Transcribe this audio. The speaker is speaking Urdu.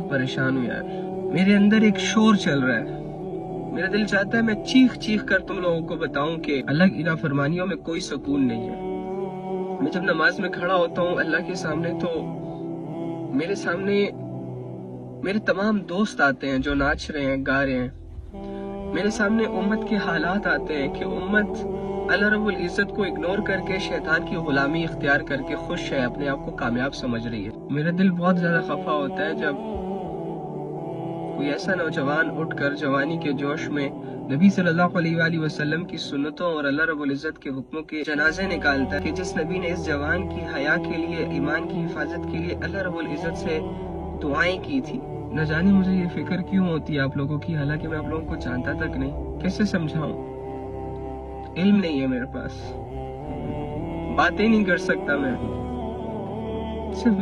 بہت پریشان ہوں یار. میرے اندر ایک شور چل رہا ہے. میرا دل چاہتا ہے میں چیخ چیخ کر تم لوگوں کو بتاؤں کہ اللہ کی نافرمانیوں میں کوئی سکون نہیں ہے. میں جب نماز میں کھڑا ہوتا ہوں اللہ کے سامنے تو میرے سامنے میرے تمام دوست آتے ہیں جو ناچ رہے ہیں گا رہے ہیں. میرے سامنے امت کے حالات آتے ہیں کہ امت اللہ رب العزت کو اگنور کر کے شیطان کی غلامی اختیار کر کے خوش ہے، اپنے آپ کو کامیاب سمجھ رہی ہے. میرا دل بہت زیادہ خفا ہوتا ہے جب کوئی ایسا نوجوان اٹھ کر جوانی کے جوش میں نبی صلی اللہ علیہ وآلہ وسلم کی سنتوں اور اللہ رب العزت کے حکموں کے جنازے نکالتا ہے کہ جس نبی نے اس جوان کی حیا کے لیے، ایمان کی حفاظت کے لیے اللہ رب العزت سے دعائیں کی تھی. نہ جانے مجھے یہ فکر کیوں ہوتی ہے آپ لوگوں کی، حالانکہ میں آپ لوگوں کو جانتا تک نہیں. کیسے سمجھاؤں؟ علم نہیں ہے میرے پاس، باتیں نہیں کر سکتا میں. صرف